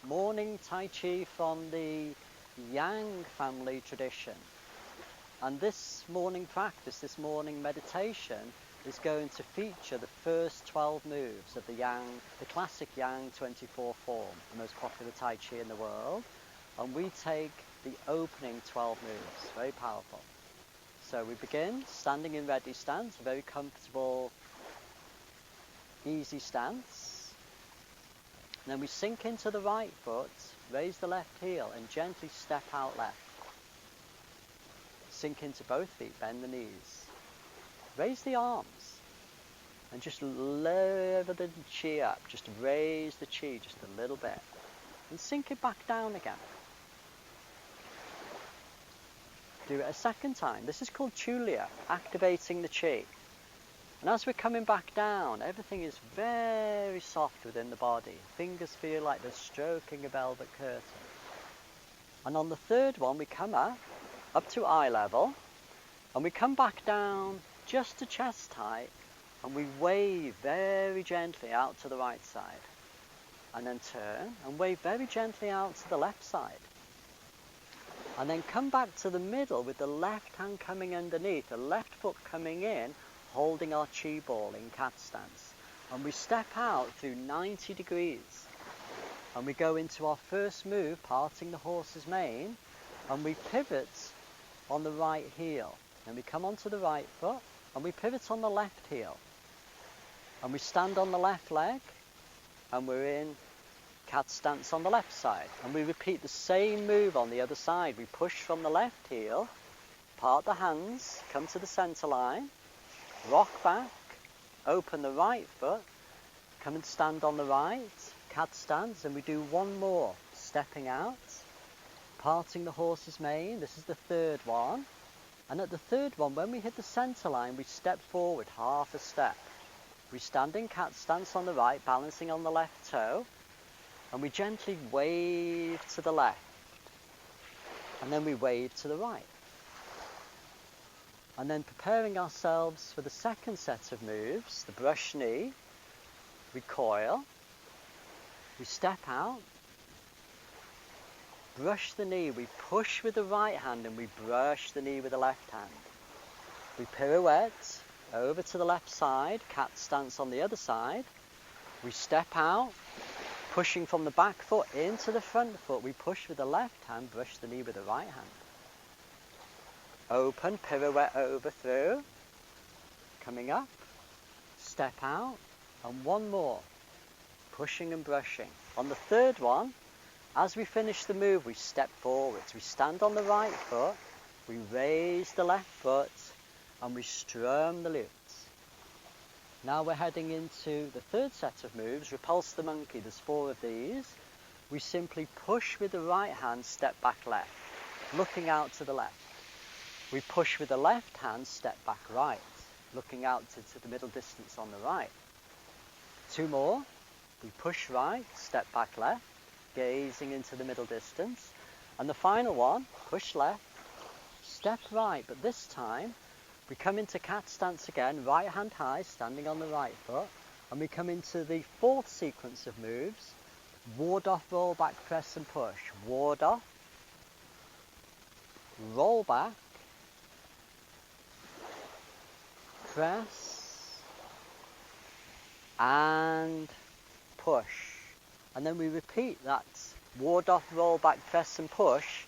morning Tai Chi from the Yang family tradition. And this morning practice, this morning meditation, is going to feature the first 12 moves of the classic Yang 24 form, the most popular Tai Chi in the world. And we take the opening 12 moves, very powerful. So we begin standing in ready stance, a very comfortable, easy stance. And then we sink into the right foot, raise the left heel and gently step out left. Sink into both feet, bend the knees. Raise the arms and just lever the chi up, just raise the chi just a little bit and sink it back down again. Do it a second time. This is called Chulia, activating the chi. And as we're coming back down, everything is very soft within the body. Fingers feel like they're stroking a velvet curtain. And on the third one, we come up to eye level, and we come back down just to chest height, and we wave very gently out to the right side. And then turn and wave very gently out to the left side. And then come back to the middle with the left hand coming underneath, the left foot coming in, holding our chi ball in cat stance. And we step out through 90 degrees. And we go into our first move, parting the horse's mane, and we pivot on the right heel. And we come onto the right foot, and we pivot on the left heel. And we stand on the left leg, and we're in cat stance on the left side. And we repeat the same move on the other side. We push from the left heel, part the hands, come to the center line, rock back, open the right foot, come and stand on the right, cat stance, and we do one more, stepping out, parting the horse's mane. This is the third one. And at the third one, when we hit the center line, we step forward half a step. We stand in cat stance on the right, balancing on the left toe, and we gently wave to the left, and then we wave to the right. And then preparing ourselves for the second set of moves, the brush knee, recoil, we step out, brush the knee, we push with the right hand and we brush the knee with the left hand. We pirouette over to the left side, cat stance on the other side, we step out, pushing from the back foot into the front foot, we push with the left hand, brush the knee with the right hand. Open, pirouette over through, coming up, step out, and one more, pushing and brushing. On the third one, as we finish the move, we step forwards. We stand on the right foot, we raise the left foot, and we strum the glutes. Now we're heading into the third set of moves, repulse the monkey. There's 4 of these. We simply push with the right hand, step back left, looking out to the left. We push with the left hand, step back right, looking out to the middle distance on the right. 2 more. We push right, step back left, gazing into the middle distance. And the final one, push left, step right, but this time we come into cat stance again, right hand high, standing on the right foot, and we come into the 4th sequence of moves, ward off, roll back, press and push. Ward off, roll back, press, and push. And then we repeat that ward off, roll back, press and push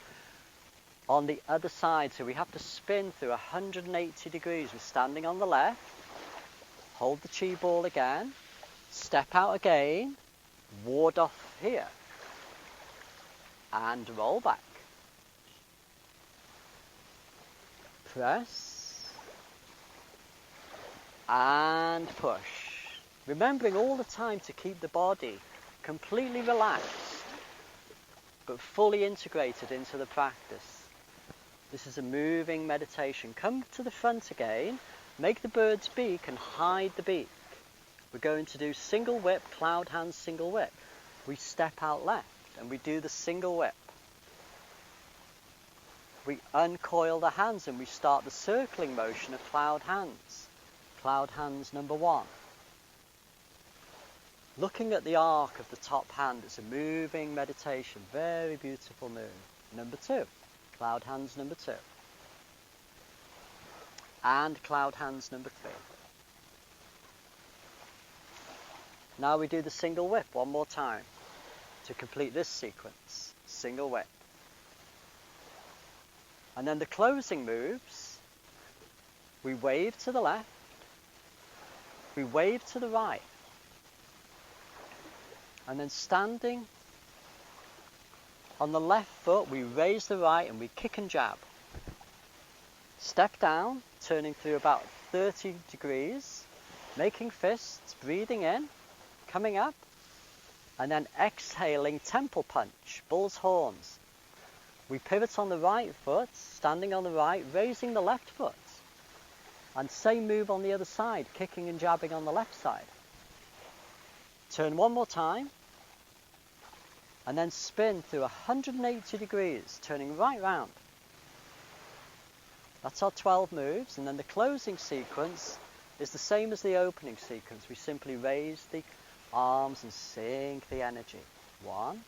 on the other side. So we have to spin through 180 degrees. We're standing on the left, hold the chi ball again, step out again, ward off here, and roll back. Press, and push. Remembering all the time to keep the body completely relaxed, but fully integrated into the practice. This is a moving meditation. Come to the front again, make the bird's beak and hide the beak. We're going to do single whip, cloud hands, single whip. We step out left and we do the single whip. We uncoil the hands and we start the circling motion of cloud hands. Cloud hands number 1. Looking at the arc of the top hand, it's a moving meditation, very beautiful move. Number 2, cloud hands number 2. And cloud hands number 3. Now we do the single whip one more time to complete this sequence. Single whip. And then the closing moves, we wave to the left, we wave to the right, and then standing on the left foot, we raise the right and we kick and jab. Step down, turning through about 30 degrees, making fists, breathing in, coming up, and then exhaling temple punch, bull's horns. We pivot on the right foot, standing on the right, raising the left foot. And same move on the other side, kicking and jabbing on the left side. Turn one more time, and then spin through 180 degrees, turning right round. That's our 12 moves, and then the closing sequence is the same as the opening sequence. We simply raise the arms and sink the energy. 1.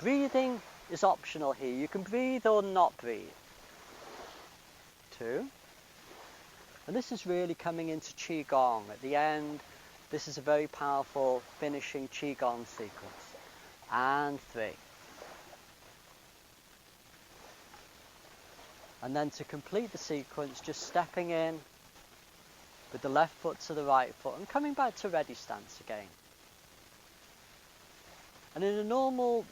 Breathing is optional here. You can breathe or not breathe. 2. And this is really coming into Qigong. At the end, this is a very powerful finishing Qigong sequence. And 3. And then to complete the sequence, just stepping in with the left foot to the right foot and coming back to ready stance again. And in a normal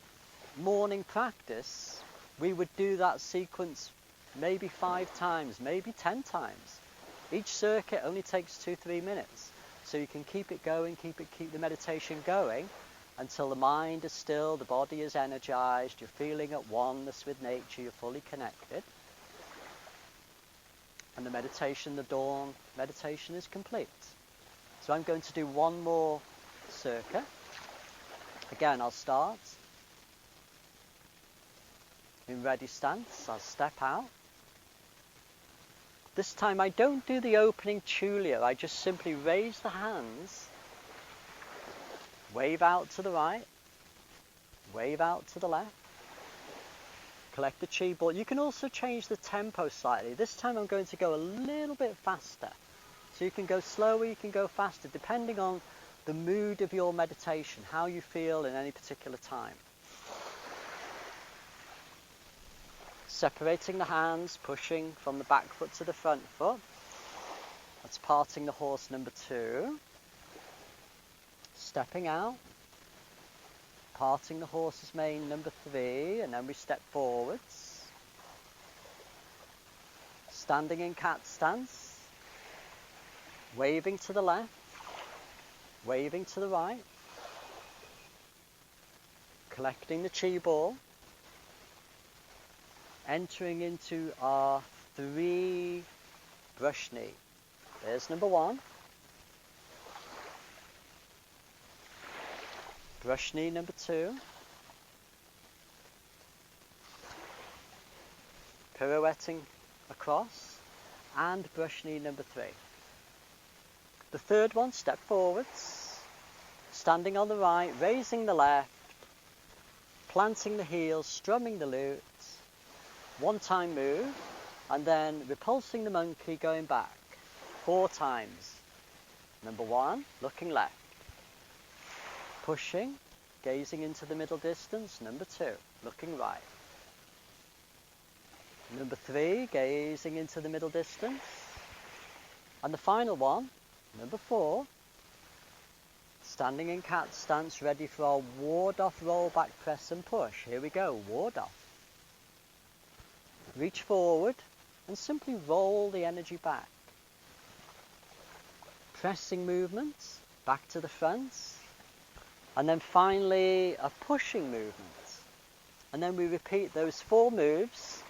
morning practice, we would do that sequence maybe 5 times, maybe 10 times. Each circuit only takes 2-3 minutes. So you can keep it going, keep the meditation going until the mind is still, the body is energized, you're feeling at oneness with nature, you're fully connected. And the meditation, the dawn meditation is complete. So I'm going to do one more circuit. Again, I'll start in ready stance. I'll step out. This time I don't do the opening Chulia. I just simply raise the hands, wave out to the right, wave out to the left. Collect the chi ball. You can also change the tempo slightly. This time I'm going to go a little bit faster. So you can go slower, you can go faster, depending on the mood of your meditation, how you feel in any particular time. Separating the hands, pushing from the back foot to the front foot. That's parting the horse number 2. Stepping out. Parting the horse's mane number 3, and then we step forwards. Standing in cat stance. Waving to the left. Waving to the right. Collecting the chi ball. Entering into our 3 brush knee. There's number 1. Brush knee number 2. Pirouetting across. And brush knee number 3. The third one, step forwards. Standing on the right, raising the left. Planting the heels, strumming the lute. 1 time move. And then repulsing the monkey, going back. 4 times. Number 1, looking left. Pushing, gazing into the middle distance. Number 2, looking right. Number 3, gazing into the middle distance. And the final one, number 4, standing in cat stance, ready for our ward off, roll back, press and push. Here we go, ward off. Reach forward and simply roll the energy back. Pressing movements, back to the front. And then finally, a pushing movement. And then we repeat those 4 moves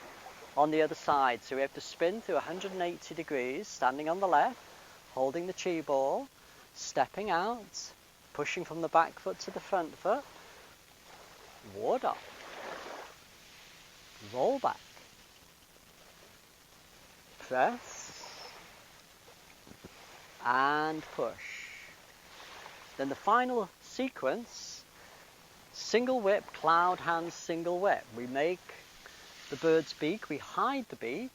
on the other side. So we have to spin through 180 degrees, standing on the left, holding the chi ball, stepping out, pushing from the back foot to the front foot, ward up, roll back, press, and push. Then the final sequence, single whip, cloud hand, single whip. We make the bird's beak, we hide the beak,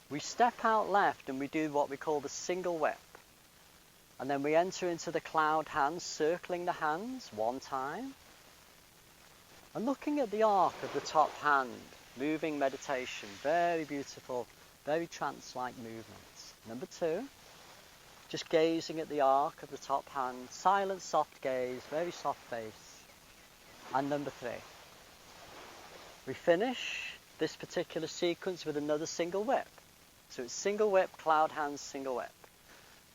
we step out left and we do what we call the single whip. And then we enter into the cloud hands, circling the hands one time. And looking at the arc of the top hand, moving meditation, very beautiful, very trance-like movements. Number 2, just gazing at the arc of the top hand, silent, soft gaze, very soft face. And number 3, we finish this particular sequence with another single whip. So it's single whip, cloud hands, single whip.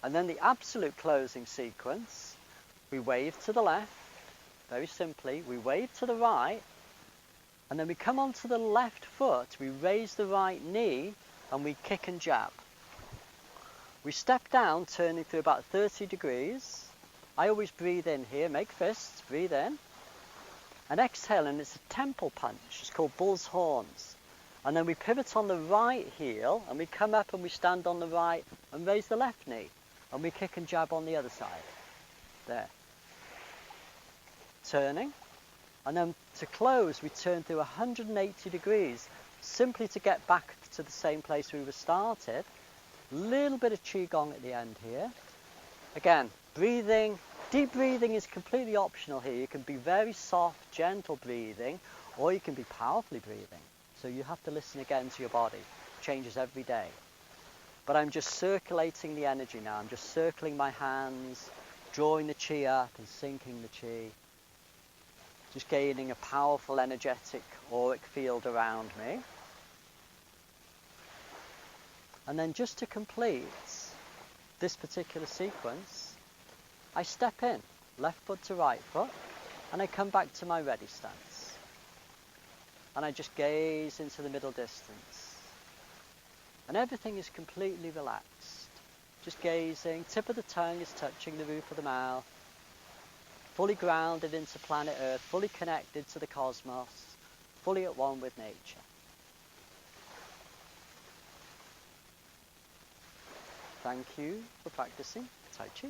And then the absolute closing sequence, we wave to the left, very simply, we wave to the right, and then we come onto the left foot, we raise the right knee, and we kick and jab. We step down, turning through about 30 degrees. I always breathe in here, make fists, breathe in, and exhale, and it's a temple punch. It's called bull's horns. And then we pivot on the right heel, and we come up and we stand on the right and raise the left knee. And we kick and jab on the other side. There. Turning. And then to close, we turn through 180 degrees, simply to get back to the same place we were started. Little bit of qigong at the end here. Again, breathing. Deep breathing is completely optional here. You can be very soft, gentle breathing, or you can be powerfully breathing. So you have to listen again to your body. It changes every day. But I'm just circulating the energy now. I'm just circling my hands, drawing the chi up and sinking the chi. Just gaining a powerful, energetic, auric field around me. And then just to complete this particular sequence, I step in, left foot to right foot, and I come back to my ready stance. And I just gaze into the middle distance. And everything is completely relaxed. Just gazing, tip of the tongue is touching the roof of the mouth. Fully grounded into planet Earth, fully connected to the cosmos, fully at one with nature. Thank you for practicing Tai Chi.